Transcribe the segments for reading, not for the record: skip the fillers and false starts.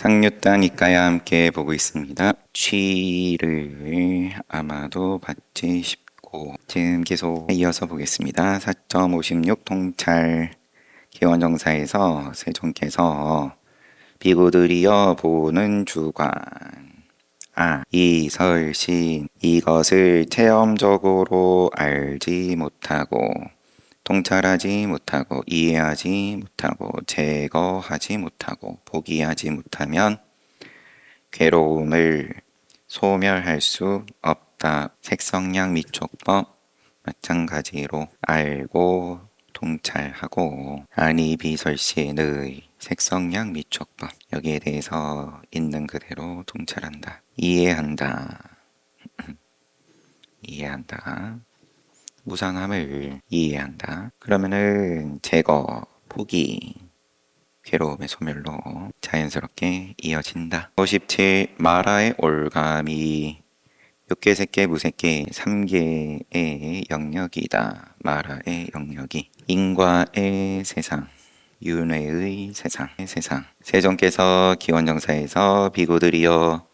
상류땅 이까야 함께 보고 있습니다. 취를 아마도 받지 싶고 지금 계속 이어서 보겠습니다. 4.56 통찰 기원정사에서 세종께서 비구들이여 보는 주관 이설신 이것을 체험적으로 알지 못하고 통찰하지 못하고 이해하지 못하고 제거하지 못하고 포기하지 못하면 괴로움을 소멸할 수 없다. 색성량 미촉법 마찬가지로 알고 통찰하고 아니비설신의 색성량 미촉법 여기에 대해서 있는 그대로 통찰한다. 이해한다. 이해한다. 무상함을 이해한다. 그러면은 제거, 포기, 괴로움의 소멸로 자연스럽게 이어진다. 57. 마라의 올가미 육계, 색계, 무색계 3개의 영역이다. 마라의 영역이 인과의 세상, 윤회의 세상, 세종께서 기원정사에서 비구들이여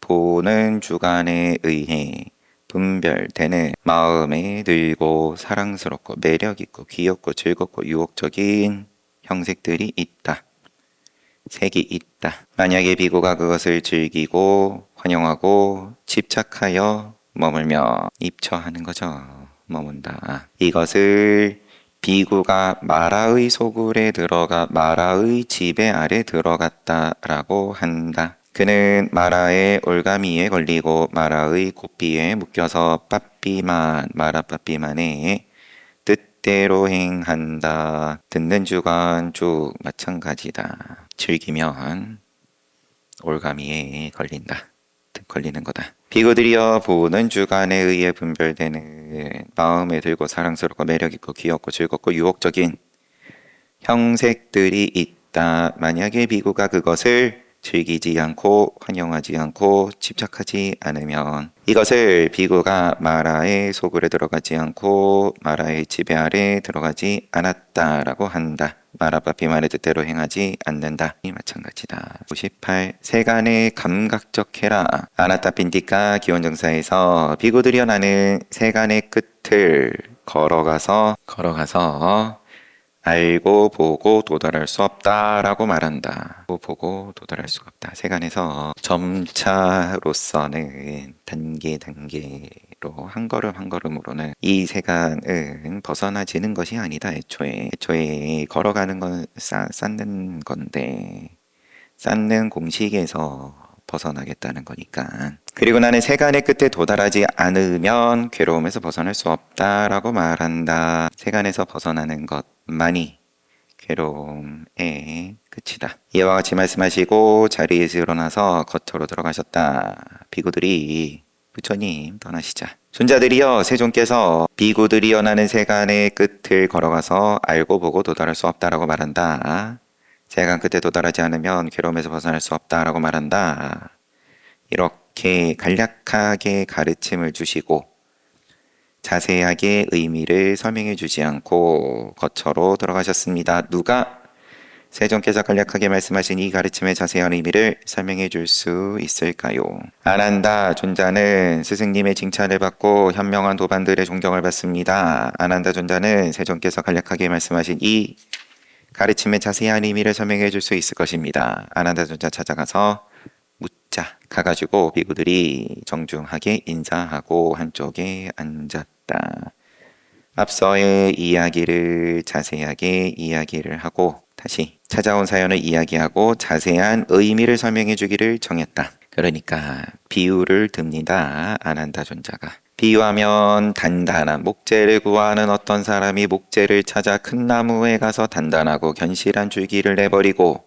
보는 주관에 의해 분별되는 마음에 들고 사랑스럽고 매력있고 귀엽고 즐겁고 유혹적인 형색들이 있다. 색이 있다. 만약에 비구가 그것을 즐기고 환영하고 집착하여 머물며 입처하는 거죠. 머문다. 이것을 비구가 마라의 소굴에 들어가 마라의 지배 아래 들어갔다라고 한다. 그는 마라의 올가미에 걸리고 마라의 고삐에 묶여서 마라 빠삐만의 뜻대로 행한다. 듣는 주관 쭉 마찬가지다. 즐기면 올가미에 걸리는 거다. 비구들이여 보는 주관에 의해 분별되는 마음에 들고 사랑스럽고 매력있고 귀엽고 즐겁고 유혹적인 형색들이 있다. 만약에 비구가 그것을 즐기지 않고 환영하지 않고 집착하지 않으면 이것을 비구가 마라의 소굴에 들어가지 않고 마라의 지배 아래 들어가지 않았다라고 한다. 마라빠삐만의 뜻대로 행하지 않는다. 이 마찬가지다. 98. 세간의 감각적 해라. 아나타핀티카 기원정사에서 비구들이여 나는 세간의 끝을 걸어가서 알고 보고 도달할 수 없다라고 말한다. 보고 도달할 수가 없다. 세간에서 점차로서는 단계로 한 걸음으로는 이 세간은 벗어나지는 것이 아니다. 애초에 걸어가는 건 쌓는 건데 쌓는 공식에서 벗어나겠다는 거니까. 그리고 나는 세간의 끝에 도달하지 않으면 괴로움에서 벗어날 수 없다라고 말한다. 세간에서 벗어나는 것만이 괴로움의 끝이다. 이와 같이 말씀하시고 자리에서 일어나서 거처로 들어가셨다. 비구들이 부처님 떠나시자. 손자들이여 세종께서 비구들이여 나는 세간의 끝을 걸어가서 알고 보고 도달할 수 없다라고 말한다. 세간 끝에 도달하지 않으면 괴로움에서 벗어날 수 없다라고 말한다. 이렇게 간략하게 가르침을 주시고 자세하게 의미를 설명해 주지 않고 거처로 들어가셨습니다. 누가 세종께서 간략하게 말씀하신 이 가르침의 자세한 의미를 설명해 줄 수 있을까요? 아난다 존자는 스승님의 칭찬을 받고 현명한 도반들의 존경을 받습니다. 아난다 존자는 세종께서 간략하게 말씀하신 이 가르침의 자세한 의미를 설명해 줄 수 있을 것입니다. 아난다 존자 찾아가서 묻자. 가가지고 비구들이 정중하게 인사하고 한쪽에 앉았다. 앞서의 이야기를 자세하게 이야기를 하고 다시 찾아온 사연을 이야기하고 자세한 의미를 설명해 주기를 정했다. 그러니까 비유를 듭니다. 아난다 존자가. 비유하면 단단한 목재를 구하는 어떤 사람이 목재를 찾아 큰 나무에 가서 단단하고 견실한 줄기를 내버리고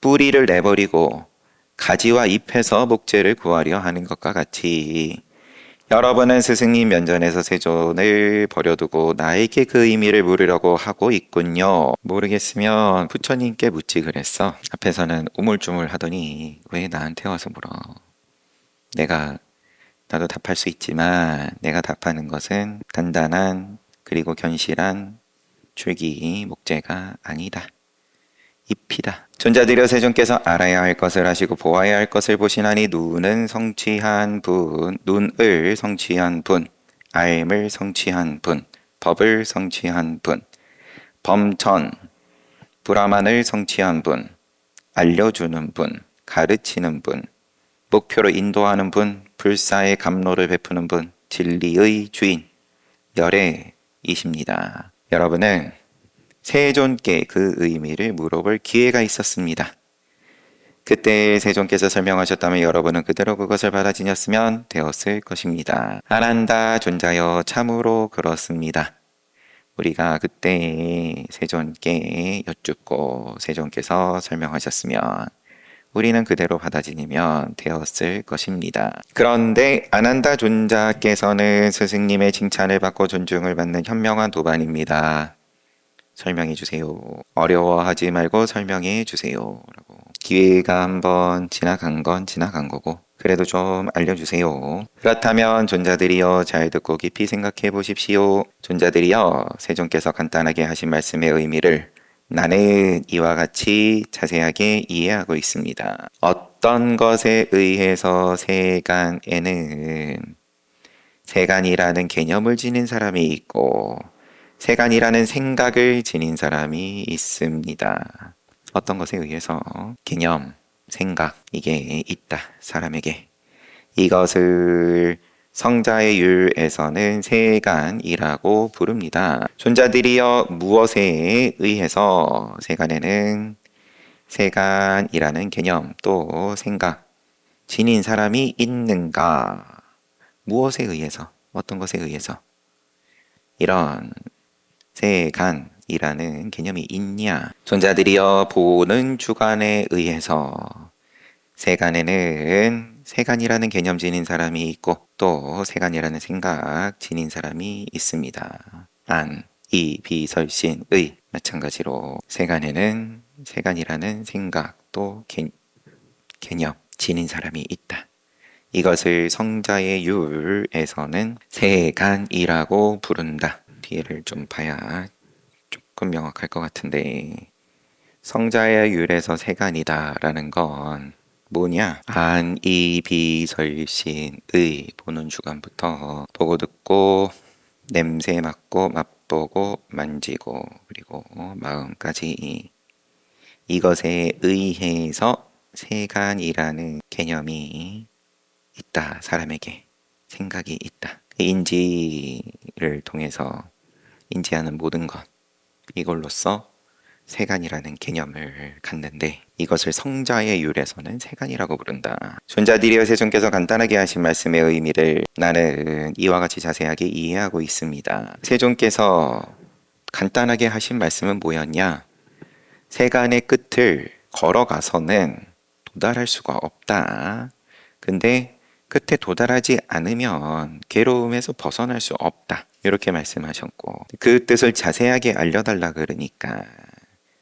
뿌리를 내버리고 가지와 잎에서 목재를 구하려 하는 것과 같이 여러분은 스승님 면전에서 세존을 버려두고 나에게 그 의미를 물으려고 하고 있군요. 모르겠으면 부처님께 묻지 그랬어. 앞에서는 우물쭈물 하더니 왜 나한테 와서 물어. 나도 답할 수 있지만 내가 답하는 것은 단단한 그리고 견실한 줄기 목재가 아니다. 잎이다. 존자들여 세존께서 알아야 할 것을 아시고 보아야 할 것을 보시나니 눈을 성취한 분, 알을 성취한 분, 법을 성취한 분, 범천, 브라만을 성취한 분, 알려주는 분, 가르치는 분, 목표로 인도하는 분, 불사의 감로를 베푸는 분, 진리의 주인, 열애이십니다. 여러분은 세존께 그 의미를 물어볼 기회가 있었습니다. 그때 세존께서 설명하셨다면 여러분은 그대로 그것을 받아들였으면 되었을 것입니다. 아난다 존자여 참으로 그렇습니다. 우리가 그때 세존께 여쭙고 세존께서 설명하셨으면 우리는 그대로 받아들이면 되었을 것입니다. 그런데 아난다 존자께서는 스승님의 칭찬을 받고 존중을 받는 현명한 도반입니다. 설명해 주세요. 어려워하지 말고 설명해 주세요. 라고. 기회가 한번 지나간 건 지나간 거고 그래도 좀 알려주세요. 그렇다면 존자들이여 잘 듣고 깊이 생각해 보십시오. 존자들이여 세존께서 간단하게 하신 말씀의 의미를 나는 이와 같이 자세하게 이해하고 있습니다. 어떤 것에 의해서 세간에는 세간이라는 개념을 지닌 사람이 있고 세간이라는 생각을 지닌 사람이 있습니다. 어떤 것에 의해서 개념, 생각 이게 있다. 사람에게. 이것을 성자의 율에서는 세간이라고 부릅니다. 존자들이여 무엇에 의해서 세간에는 세간이라는 개념 또 생각 지닌 사람이 있는가? 무엇에 의해서? 어떤 것에 의해서? 이런 세간이라는 개념이 있냐? 존자들이여 보는 주관에 의해서 세간에는 세간이라는 개념 지닌 사람이 있고 또 세간이라는 생각 지닌 사람이 있습니다. 안, 이, 비, 설, 신, 의 마찬가지로 세간에는 세간이라는 생각 또 개념 지닌 사람이 있다. 이것을 성자의 율에서는 세간이라고 부른다. 뒤를 좀 봐야 조금 명확할 것 같은데 성자의 율에서 세간이다라는 건 뭐냐? 안, 이, 비, 설, 신, 의 보는 주관부터 보고 듣고 냄새 맡고 맛보고 만지고 그리고 마음까지 이것에 의해서 세간이라는 개념이 있다. 사람에게 생각이 있다. 인지를 통해서 인지하는 모든 것 이걸로써 세간이라는 개념을 갖는데 이것을 성자의 율에서는 세간이라고 부른다. 존자들이여 세존께서 간단하게 하신 말씀의 의미를 나는 이와 같이 자세하게 이해하고 있습니다. 세존께서 간단하게 하신 말씀은 뭐였냐? 세간의 끝을 걸어가서는 도달할 수가 없다. 근데 끝에 도달하지 않으면 괴로움에서 벗어날 수 없다. 이렇게 말씀하셨고 그 뜻을 자세하게 알려달라 그러니까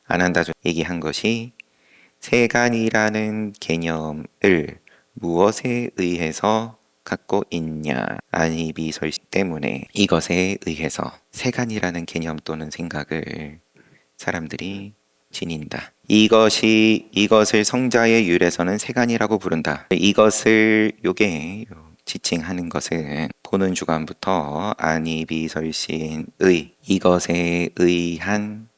아난다 얘기한 것이 세간이라는 개념을 무엇에 의해서 갖고 있냐 안이비설시 때문에 이것에 의해서 세간이라는 개념 또는 생각을 사람들이 지닌다. 이것을 성자의 율에서는 세간이라고 부른다. 이것을 요게 지칭하는 것은 보는 주관부터 안이비설신의 이것에 의한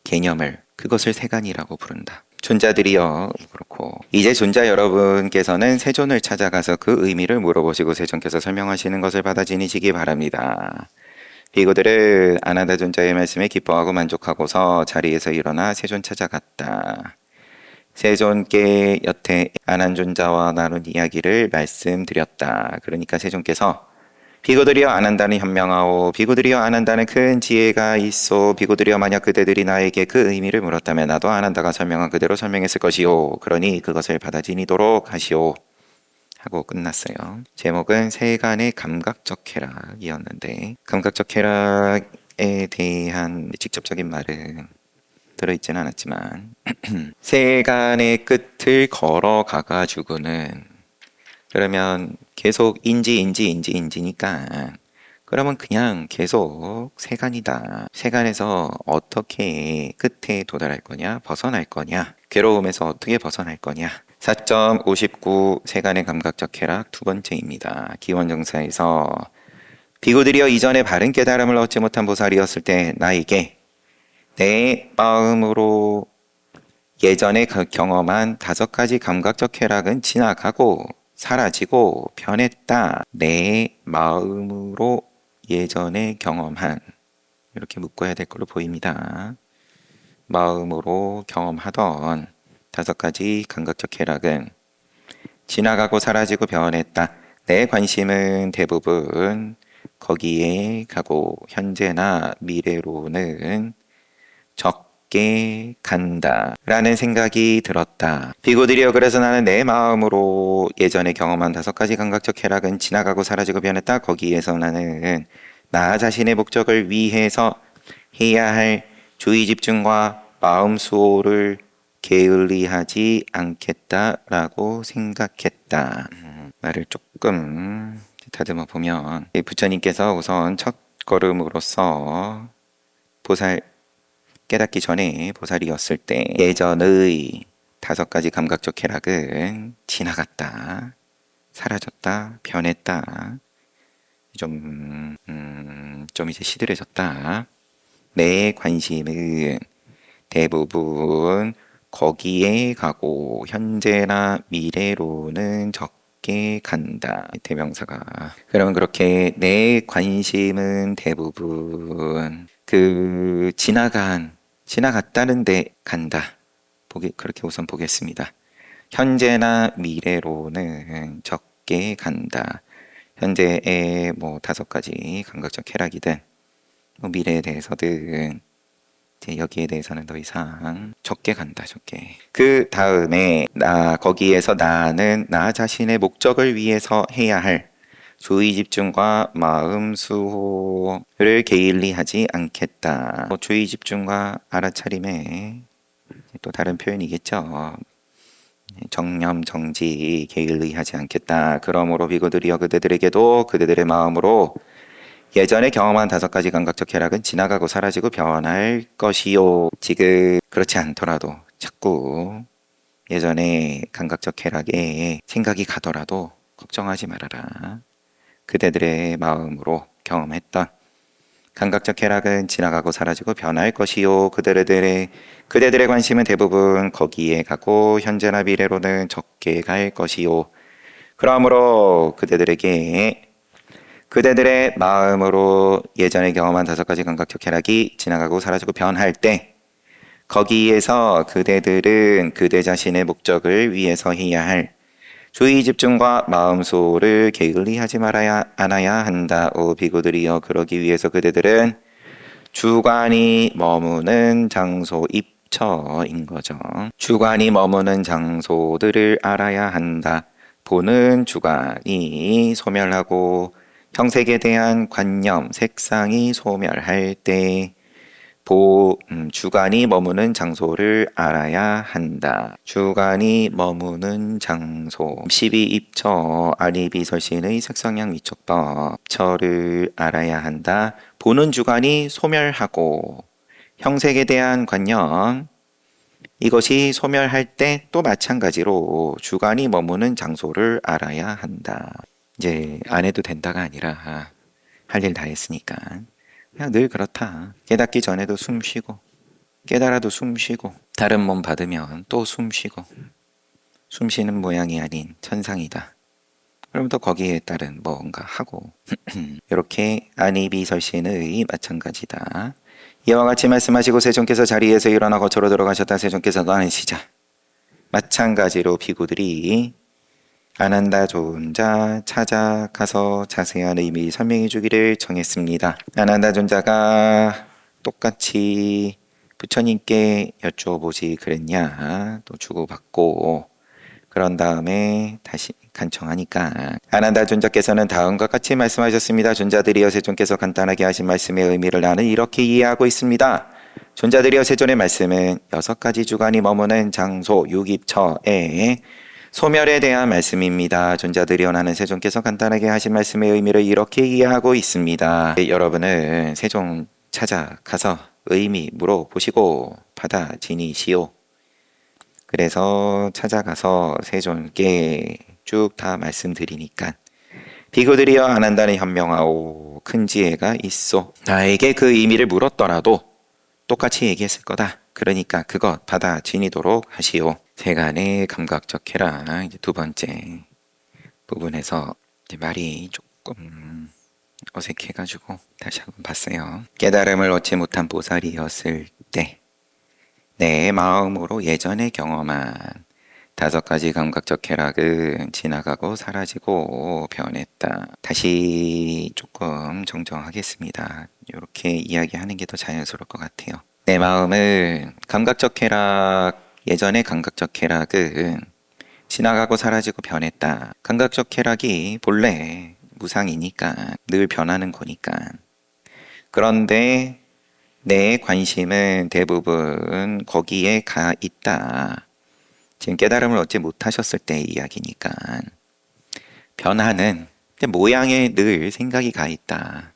개념을 그것을 세간이라고 부른다. 존자들이여 그렇고 이제 존자 여러분께서는 세존을 찾아가서 그 의미를 물어보시고 세존께서 설명하시는 것을 받아지니시기 바랍니다. 비구들은 아나다 존자의 말씀에 기뻐하고 만족하고서 자리에서 일어나 세존 찾아갔다. 세존께 여태 아난 존자와 나눈 이야기를 말씀드렸다. 그러니까 세존께서 비구들이여 아난다는 현명하오 비구들이여 아난다는 큰 지혜가 있어 비구들이여 만약 그대들이 나에게 그 의미를 물었다면 나도 아난다가 설명한 그대로 설명했을 것이오 그러니 그것을 받아지니도록 하시오 하고 끝났어요. 제목은 세간의 감각적 쾌락이었는데 감각적 쾌락에 대한 직접적인 말은 들어있지는 않았지만 세간의 끝을 걸어가가지고는 그러면 계속 인지니까 그러면 그냥 계속 세간이다. 세간에서 어떻게 끝에 도달할 거냐? 벗어날 거냐? 괴로움에서 어떻게 벗어날 거냐? 4.59 세간의 감각적 쾌락 두 번째입니다. 기원정사에서 비구들이여 이전에 바른 깨달음을 얻지 못한 보살이었을 때 나에게 내 마음으로 예전에 경험한 5가지 감각적 쾌락은 지나가고 사라지고 변했다. 내 마음으로 예전에 경험한, 이렇게 묶어야 될 걸로 보입니다. 마음으로 경험하던 5가지 감각적 쾌락은 지나가고 사라지고 변했다. 내 관심은 대부분 거기에 가고 현재나 미래로는 적게 간다 라는 생각이 들었다. 비구들이여 그래서 나는 내 마음으로 예전에 경험한 5가지 감각적 쾌락은 지나가고 사라지고 변했다. 거기에서 나는 나 자신의 목적을 위해서 해야 할 주의 집중과 마음 수호를 게을리하지 않겠다라고 생각했다. 말을 조금 다듬어 보면 부처님께서 우선 첫 걸음으로서 보살 깨닫기 전에 보살이었을 때 예전의 5가지 감각적 쾌락은 지나갔다, 사라졌다, 변했다, 좀 이제 시들해졌다. 내 관심은 대부분 거기에 가고 현재나 미래로는 적게 간다. 대명사가. 그러면 그렇게 내 관심은 대부분 그 지나갔다는 데 간다. 그렇게 우선 보겠습니다. 현재나 미래로는 적게 간다. 현재의 5가지 감각적 쾌락이든 미래에 대해서든 이제 여기에 대해서는 더 이상 적게 간다. 적게. 그 다음에 거기에서 나는 나 자신의 목적을 위해서 해야 할 주의 집중과 마음 수호를 게을리 하지 않겠다. 주의 집중과 알아차림의 또 다른 표현이겠죠. 정념 정지 게을리 하지 않겠다. 그러므로 비구들이여 그대들에게도 그대들의 마음으로 예전에 경험한 5가지 감각적 쾌락은 지나가고 사라지고 변할 것이요. 지금 그렇지 않더라도 자꾸 예전에 감각적 쾌락에 생각이 가더라도 걱정하지 말아라. 그대들의 마음으로 경험했던 감각적 쾌락은 지나가고 사라지고 변할 것이요. 그대들의 관심은 대부분 거기에 가고 현재나 미래로는 적게 갈 것이요. 그러므로 그대들의 마음으로 예전에 경험한 5가지 감각적 쾌락이 지나가고 사라지고 변할 때 거기에서 그대들은 그대 자신의 목적을 위해서 해야 할 주의 집중과 마음 수호를 게을리 하지 않아야 한다. 오 비구들이여 그러기 위해서 그대들은 주관이 머무는 장소 입처인 거죠. 주관이 머무는 장소들을 알아야 한다. 보는 주관이 소멸하고 형색에 대한 관념, 색상이 소멸할 때 주관이 머무는 장소를 알아야 한다. 주관이 머무는 장소 12입처 아리비설신의 색상양 위촉법 처를 알아야 한다. 보는 주관이 소멸하고 형색에 대한 관념 이것이 소멸할 때 또 마찬가지로 주관이 머무는 장소를 알아야 한다. 이제 안 해도 된다가 아니라 할 일 다 했으니까 그냥 늘 그렇다. 깨닫기 전에도 숨 쉬고 깨달아도 숨 쉬고 다른 몸 받으면 또 숨 쉬고 숨 쉬는 모양이 아닌 천상이다. 그럼 또 거기에 따른 뭔가 하고 이렇게 아니비설신의 마찬가지다. 이와 같이 말씀하시고 세존께서 자리에서 일어나 거처로 들어가셨다. 세존께서도 안으시자. 마찬가지로 비구들이 아난다 존자 찾아가서 자세한 의미 설명해 주기를 정했습니다. 아난다 존자가 똑같이 부처님께 여쭤보지 그랬냐 또 주고받고 그런 다음에 다시 간청하니까 아난다 존자께서는 다음과 같이 말씀하셨습니다. 존자들이여 세존께서 간단하게 하신 말씀의 의미를 나는 이렇게 이해하고 있습니다. 존자들이여 세존의 말씀은 6가지 주관이 머무는 장소 6입처에 소멸에 대한 말씀입니다. 존자들이어나는 세존께서 간단하게 하신 말씀의 의미를 이렇게 이해하고 있습니다. 여러분은 세존 찾아가서 의미 물어보시고 받아 지니시오. 그래서 찾아가서 세존께 쭉 다 말씀드리니까 비구들이여 안 한다는 현명하오 큰 지혜가 있소. 나에게 그 의미를 물었더라도 똑같이 얘기했을 거다. 그러니까 그것 받아 지니도록 하시오. 세간의 감각적 쾌락 이제 두 번째 부분에서 이제 말이 조금 어색해가지고 다시 한번 봤어요. 깨달음을 얻지 못한 보살이었을 때 내 마음으로 예전에 경험한 다섯 가지 감각적 쾌락은 지나가고 사라지고 변했다. 다시 조금 정정하겠습니다. 이렇게 이야기하는 게 더 자연스러울 것 같아요. 내 마음은 감각적 쾌락, 예전의 감각적 쾌락은 지나가고 사라지고 변했다. 감각적 쾌락이 본래 무상이니까 늘 변하는 거니까. 그런데 내 관심은 대부분 거기에 가 있다. 지금 깨달음을 얻지 못하셨을 때의 이야기니까. 변하는 모양에 늘 생각이 가 있다.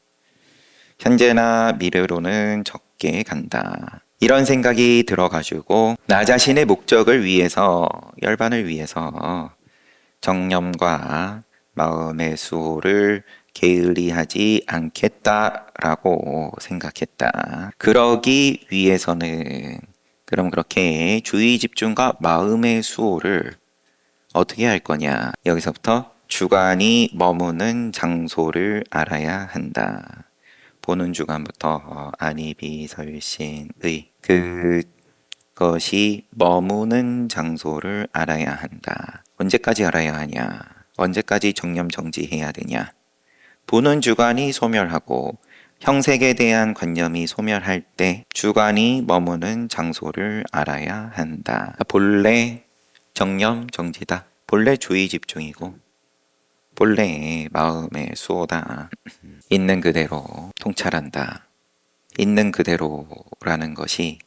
현재나 미래로는 적게 간다. 이런 생각이 들어가지고 나 자신의 목적을 위해서, 열반을 위해서 정념과 마음의 수호를 게을리하지 않겠다라고 생각했다. 그러기 위해서는 그럼 그렇게 주의 집중과 마음의 수호를 어떻게 할 거냐? 여기서부터 주관이 머무는 장소를 알아야 한다. 보는 주관부터 안이비설신의 그것이 머무는 장소를 알아야 한다. 언제까지 알아야 하냐? 언제까지 정념정지해야 되냐? 보는 주관이 소멸하고 형색에 대한 관념이 소멸할 때 주관이 머무는 장소를 알아야 한다. 본래 정념정지다. 본래 주의 집중이고 본래 마음의 수호다. 있는 그대로 통찰한다. 있는 그대로라는 것이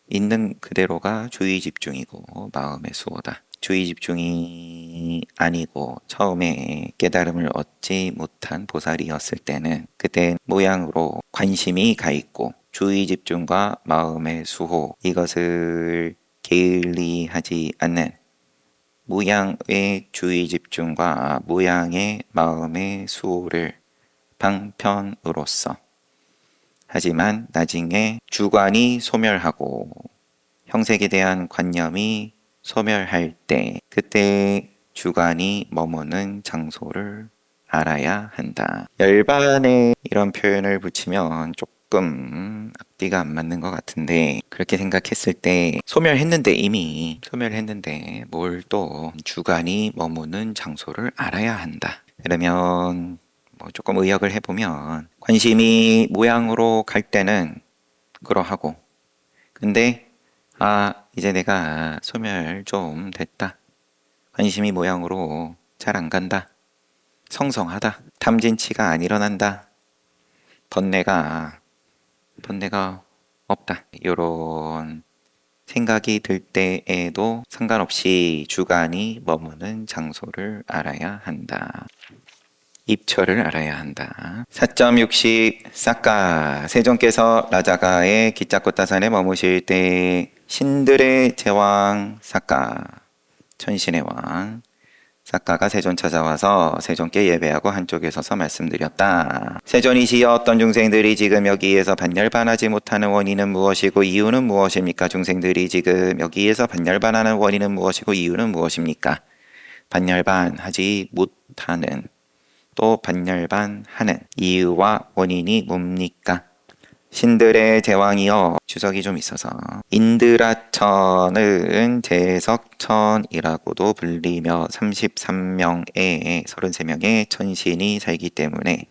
있는 그대로가 주의 집중이고 마음의 수호다. 주의 집중이 아니고 처음에 깨달음을 얻지 못한 보살이었을 때는 그때 모양으로 관심이 가 있고 주의 집중과 마음의 수호 이것을 게을리하지 않는 모양의 주의 집중과 모양의 마음의 수호를 방편으로써 하지만 나중에 주관이 소멸하고 형색에 대한 관념이 소멸할 때 그때 주관이 머무는 장소를 알아야 한다. 열반에 이런 표현을 붙이면 조금 앞뒤가 안 맞는 것 같은데 그렇게 생각했을 때 소멸했는데 이미 소멸했는데 뭘 또 주관이 머무는 장소를 알아야 한다. 그러면 조금 의역을 해보면 관심이 모양으로 갈 때는 그러하고 근데 이제 내가 소멸 좀 됐다. 관심이 모양으로 잘 안 간다. 성성하다. 탐진치가 안 일어난다. 번뇌가 없다. 이런 생각이 들 때에도 상관없이 주관이 머무는 장소를 알아야 한다. 입처를 알아야 한다. 4.60 싹가 세존께서 라자가의 기짜꽃다산에 머무실 때 신들의 제왕 싹가 천신의 왕 싹가가 세존 찾아와서 세존께 예배하고 한쪽에 서서 말씀드렸다. 세존이시여 어떤 중생들이 지금 여기에서 반열반하지 못하는 원인은 무엇이고 이유는 무엇입니까? 중생들이 지금 여기에서 반열반하는 원인은 무엇이고 이유는 무엇입니까? 반열반하지 못하는 또 반열반하는 이유와 원인이 뭡니까? 신들의 제왕이여 주석이 좀 있어서 인드라천은 제석천이라고도 불리며 33명의 33명의 천신이 살기 때문에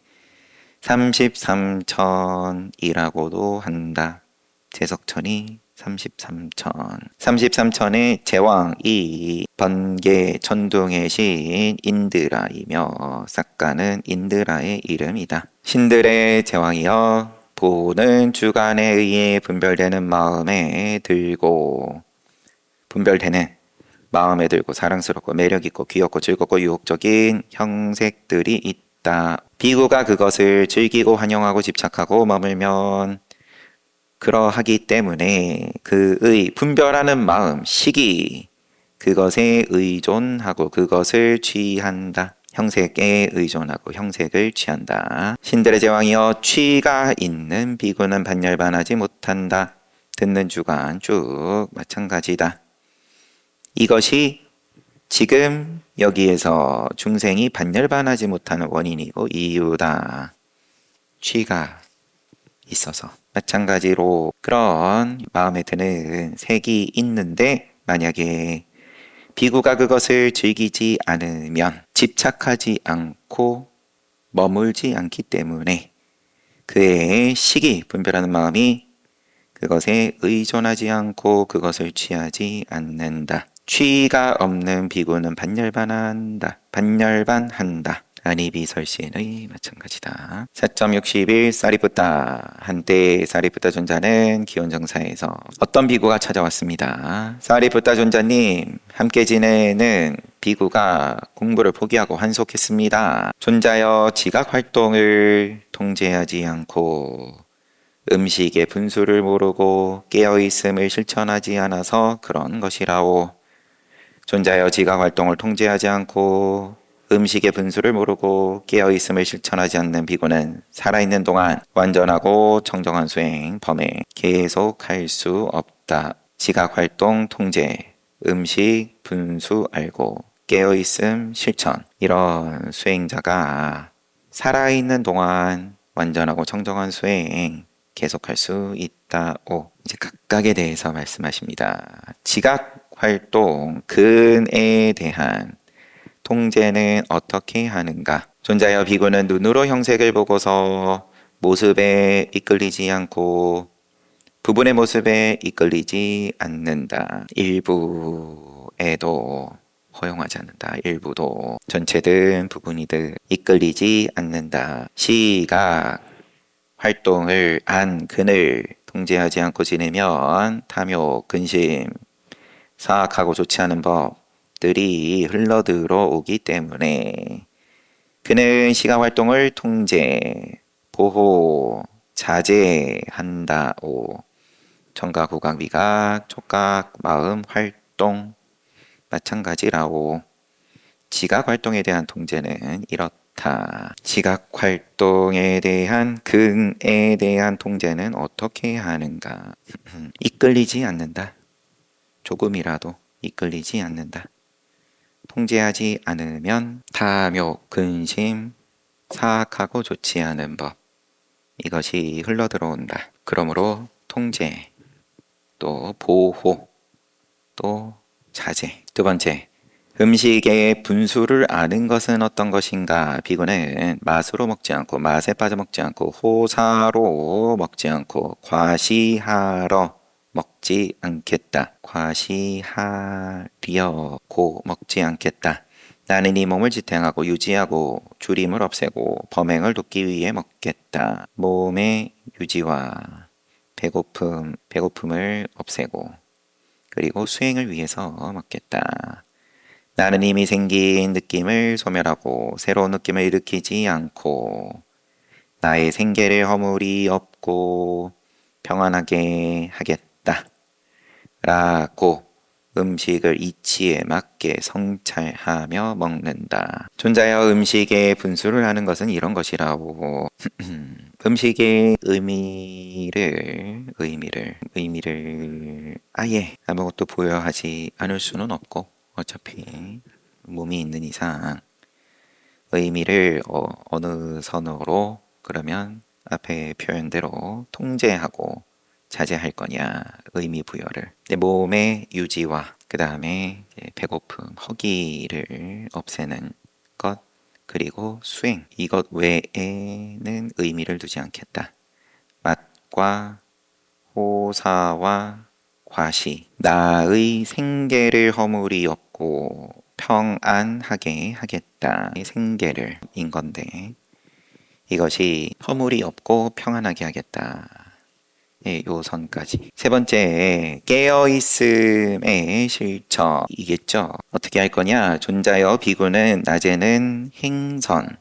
33천이라고도 한다. 제석천이 33천 33천의 제왕이 번개 천둥의 신 인드라이며 싹가는 인드라의 이름이다. 신들의 제왕이여 보는 주관에 의해 분별되는 마음에 들고 분별되는 마음에 들고 사랑스럽고 매력있고 귀엽고 즐겁고 유혹적인 형색들이 있다. 비구가 그것을 즐기고 환영하고 집착하고 머물면 그러하기 때문에 그의 분별하는 마음, 시기, 그것에 의존하고 그것을 취한다. 형색에 의존하고 형색을 취한다. 신들의 제왕이여 취가 있는 비구는 반열반하지 못한다. 듣는 주간 쭉 마찬가지다. 이것이 지금 여기에서 중생이 반열반하지 못하는 원인이고 이유다. 취가 있어서. 마찬가지로 그런 마음에 드는 색이 있는데 만약에 비구가 그것을 즐기지 않으면 집착하지 않고 머물지 않기 때문에 그의 시기, 분별하는 마음이 그것에 의존하지 않고 그것을 취하지 않는다. 취가 없는 비구는 반열반한다. 반열반한다. 아니비설신의 마찬가지다. 4.61 사리푸타. 한때 사리푸타 존자는 기원정사에서 어떤 비구가 찾아왔습니다. 사리푸타 존자님, 함께 지내는 비구가 공부를 포기하고 환속했습니다. 존자여 지각 활동을 통제하지 않고 음식의 분수를 모르고 깨어있음을 실천하지 않아서 그런 것이라오. 존자여 지각 활동을 통제하지 않고 음식의 분수를 모르고 깨어있음을 실천하지 않는 비구는 살아있는 동안 완전하고 청정한 수행, 범행 계속할 수 없다. 지각활동 통제, 음식 분수 알고 깨어있음 실천, 이런 수행자가 살아있는 동안 완전하고 청정한 수행 계속할 수 있다오. 이제 각각에 대해서 말씀하십니다. 지각활동, 근에 대한 통제는 어떻게 하는가? 존자여 비구는 눈으로 형색을 보고서 모습에 이끌리지 않고 부분의 모습에 이끌리지 않는다. 일부에도 허용하지 않는다. 일부도 전체든 부분이든 이끌리지 않는다. 시각 활동을 근을 통제하지 않고 지내면 탐욕, 근심, 사악하고 좋지 않은 법들이 흘러들어오기 때문에 그는 시각 활동을 통제, 보호, 자제한다오. 청각, 후각, 미각, 촉각, 마음, 활동 마찬가지라오. 지각 활동에 대한 통제는 이렇다. 지각 활동에 대한 근에 대한 통제는 어떻게 하는가? 이끌리지 않는다. 조금이라도 이끌리지 않는다. 통제하지 않으면 탐욕, 근심, 사악하고 좋지 않은 법, 이것이 흘러들어온다. 그러므로 통제, 또 보호, 또 자제. 두 번째, 음식의 분수를 아는 것은 어떤 것인가? 비구는 맛으로 먹지 않고 맛에 빠져 먹지 않고 호사로 먹지 않고 과시하러 먹지 않겠다. 과시하려고 먹지 않겠다. 나는 이 몸을 지탱하고 유지하고 줄임을 없애고 범행을 돕기 위해 먹겠다. 몸의 유지와 배고픔을 없애고 그리고 수행을 위해서 먹겠다. 나는 이미 생긴 느낌을 소멸하고 새로운 느낌을 일으키지 않고 나의 생계를 허물이 없고 평안하게 하겠다. 라고 음식을 이치에 맞게 성찰하며 먹는다. 존자여 음식의 분수를 하는 것은 이런 것이라고. 음식의 의미를 아예 아무것도 부여하지 않을 수는 없고 어차피 몸이 있는 이상 의미를 어느 선으로 그러면 앞에 표현대로 통제하고 자제할 거냐 의미 부여를 내 몸의 유지와 그 다음에 배고픔 허기를 없애는 것 그리고 수행 이것 외에는 의미를 두지 않겠다. 맛과 호사와 과시 나의 생계를 허물이 없고 평안하게 하겠다. 생계를 인 건데 이것이 허물이 없고 평안하게 하겠다. 예, 요 선까지. 세 번째, 깨어있음의 실천이겠죠. 어떻게 할 거냐? 존자여 비구는 낮에는 행선,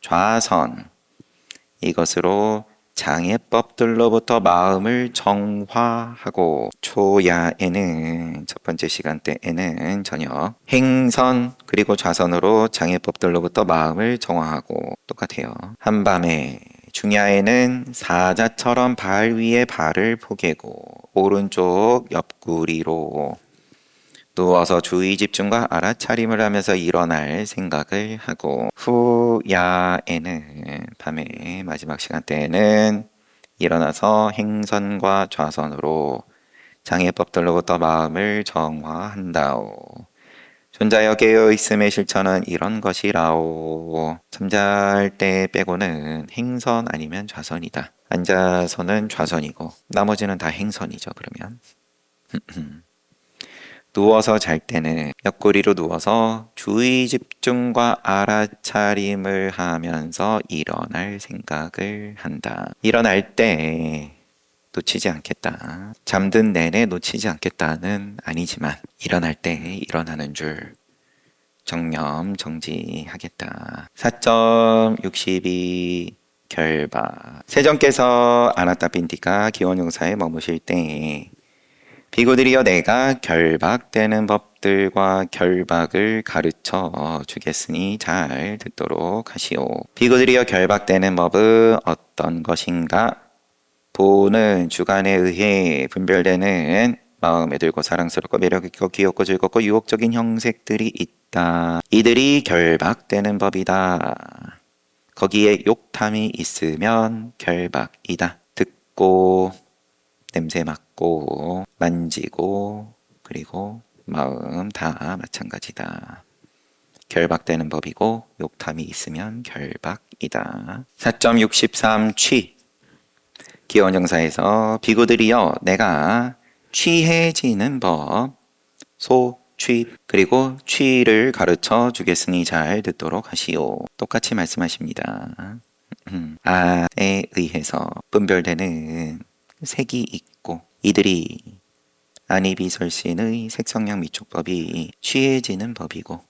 좌선, 이것으로 장애법들로부터 마음을 정화하고 초야에는 첫 번째 시간대에는 저녁 행선 그리고 좌선으로 장애법들로부터 마음을 정화하고 똑같아요. 한밤에 중야에는 사자처럼 발 위에 발을 포개고 오른쪽 옆구리로 누워서 주의 집중과 알아차림을 하면서 일어날 생각을 하고 후야에는 밤에 마지막 시간대에는 일어나서 행선과 좌선으로 장애법들로부터 마음을 정화한다오. 존자여 깨어있음의 실천은 이런 것이라오. 잠잘 때 빼고는 행선 아니면 좌선이다. 앉아서는 좌선이고 나머지는 다 행선이죠. 그러면 누워서 잘 때는 옆구리로 누워서 주의 집중과 알아차림을 하면서 일어날 생각을 한다. 일어날 때 놓치지 않겠다. 잠든 내내 놓치지 않겠다는 아니지만 일어날 때 일어나는 줄 정념 정지하겠다. 4.62 결박. 세존께서 아나타 빈티카 기원용사에 머무실 때 비구들이여 내가 결박되는 법들과 결박을 가르쳐 주겠으니 잘 듣도록 하시오. 비구들이여 결박되는 법은 어떤 것인가? 보는 주관에 의해 분별되는 마음에 들고 사랑스럽고 매력있고 귀엽고 즐겁고 유혹적인 형색들이 있다. 이들이 결박되는 법이다. 거기에 욕탐이 있으면 결박이다. 듣고 냄새 맡고 만지고 그리고 마음 다 마찬가지다. 결박되는 법이고 욕탐이 있으면 결박이다. 4.63 취. 기원정사에서 비구들이여 내가 취해지는 법 소취 그리고 취를 가르쳐 주겠으니 잘 듣도록 하시오. 똑같이 말씀하십니다. 아에 의해서 분별되는 색이 있고 이들이 아니비설신의 색성량 미촉법이 취해지는 법이고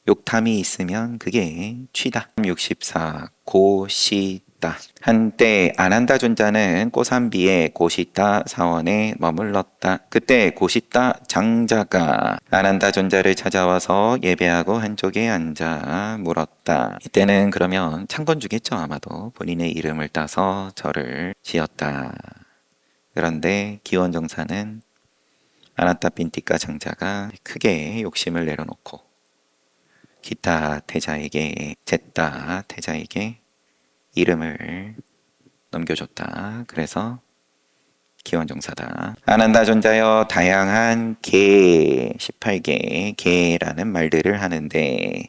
욕탐이 있으면 그게 취다. 64 고시다. 한때 아난다 존자는 꼬산비의 고시다 사원에 머물렀다. 그때 고시다 장자가 아난다 존자를 찾아와서 예배하고 한쪽에 앉아 물었다. 이때는 그러면 창건주겠죠. 아마도 본인의 이름을 따서 절을 지었다. 그런데 기원정사는 아나타 빈티카 장자가 크게 욕심을 내려놓고 기타 태자에게 젯다 태자에게 이름을 넘겨줬다. 그래서 기원정사다. 아난다 존자여 다양한 개 18개 개라는 말들을 하는데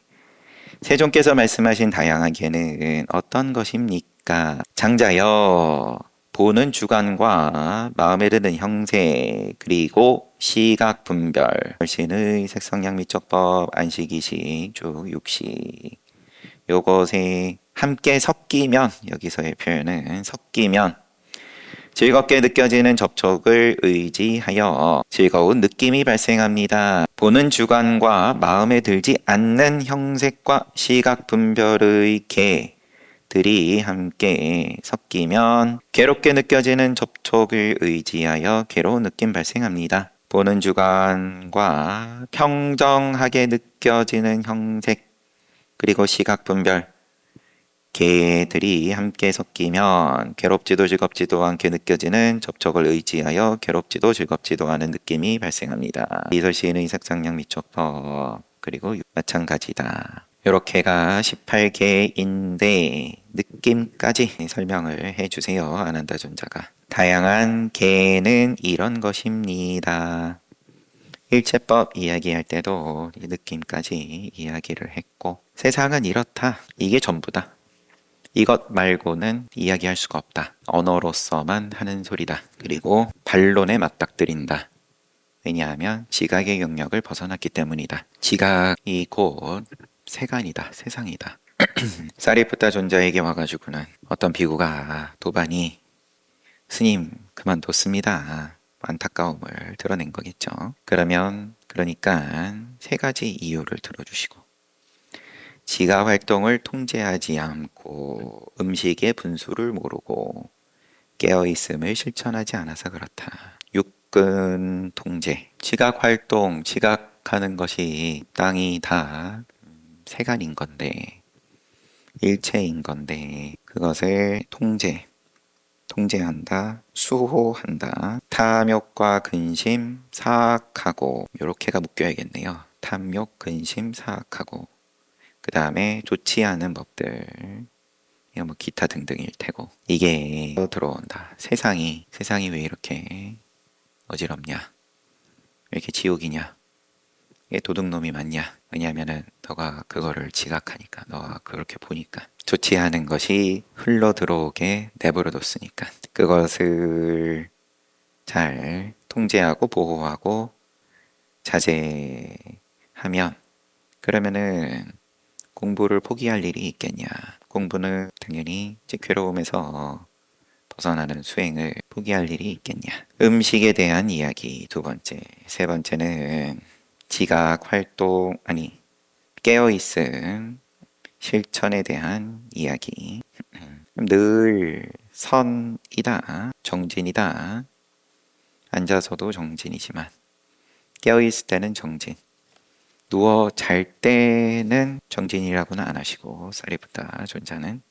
세존께서 말씀하신 다양한 개는 어떤 것입니까? 장자여 보는 주관과 마음에 드는 형색 그리고 시각 분별 신의 색성량 미적법 안식이식 쭉 육식 요것에 함께 섞이면 여기서의 표현은 섞이면 즐겁게 느껴지는 접촉을 의지하여 즐거운 느낌이 발생합니다. 보는 주관과 마음에 들지 않는 형색과 시각 분별의 개들이 함께 섞이면 괴롭게 느껴지는 접촉을 의지하여 괴로운 느낌 발생합니다. 보는 주관과 평정하게 느껴지는 형색 그리고 시각 분별 개들이 함께 섞이면 괴롭지도 즐겁지도 않게 느껴지는 접촉을 의지하여 괴롭지도 즐겁지도 않은 느낌이 발생합니다. 이설시인의 색상량 미촉법 그리고 마찬가지다. 이렇게가 18개인데 느낌까지 설명을 해주세요. 아난다 존자가. 다양한 개는 이런 것입니다. 일체법 이야기할 때도 이 느낌까지 이야기를 했고 세상은 이렇다. 이게 전부다. 이것 말고는 이야기할 수가 없다. 언어로서만 하는 소리다. 그리고 반론에 맞닥뜨린다. 왜냐하면 지각의 영역을 벗어났기 때문이다. 지각이 곧 세간이다. 세상이다. 사리푸타 존자에게 와가지고는 어떤 비구가 도반이 스님 그만뒀습니다. 안타까움을 드러낸 거겠죠. 그러니까 세 가지 이유를 들어주시고, 지가 활동을 통제하지 않고 음식의 분수를 모르고 깨어있음을 실천하지 않아서 그렇다. 육근 통제, 지각 활동, 지각하는 것이 땅이 다 세간인 건데, 일체인 건데, 그것을 통제한다, 수호한다. 탐욕과 근심, 사악하고, 요렇게가 묶여야겠네요. 탐욕, 근심, 사악하고. 그 다음에 좋지 않은 법들, 이거 뭐 기타 등등일 테고, 이게 들어온다. 세상이 왜 이렇게 어지럽냐? 왜 이렇게 지옥이냐? 이게 도둑놈이 맞냐? 왜냐하면은 너가 그거를 지각하니까, 너가 그렇게 보니까 좋지 않은 것이 흘러 들어오게 내버려 뒀으니까, 그것을 잘 통제하고 보호하고 자제하면, 그러면은 공부를 포기할 일이 있겠냐? 공부는 당연히 이제 괴로움에서 벗어나는 수행을 포기할 일이 있겠냐? 음식에 대한 이야기 두 번째. 세 번째는 지각 활동, 아니, 깨어있음, 실천에 대한 이야기. 늘 선이다, 정진이다. 앉아서도 정진이지만 깨어있을 때는 정진. 누워 잘 때는 정진이라고는 안 하시고, 사리부타 존자는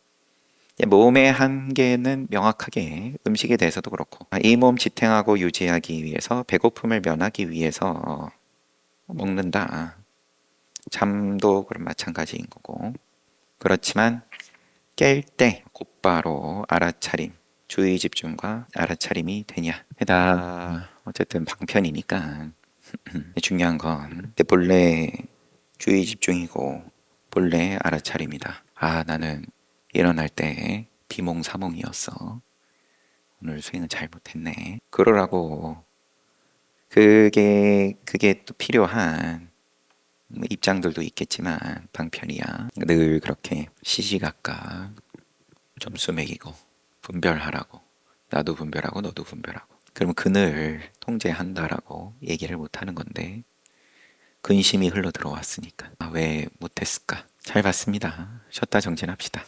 몸의 한계는 명확하게, 음식에 대해서도 그렇고, 이 몸 지탱하고 유지하기 위해서, 배고픔을 면하기 위해서 먹는다. 잠도 그럼 마찬가지인 거고. 그렇지만 깰 때 곧바로 알아차림, 주의 집중과 알아차림이 되냐. 다 어쨌든 방편이니까 중요한 건 본래 주의 집중이고 본래 알아차림이다. 아, 나는 일어날 때 비몽사몽이었어. 오늘 수행은 잘못했네. 그러라고, 그게 또 필요한 입장들도 있겠지만 방편이야. 늘 그렇게 시시각각 점수 매기고 분별하라고, 나도 분별하고 너도 분별하고, 그러면 그늘 통제한다라고 얘기를 못 하는 건데, 근심이 흘러 들어왔으니까 왜 못했을까? 잘 봤습니다. 쉬었다 정진합시다.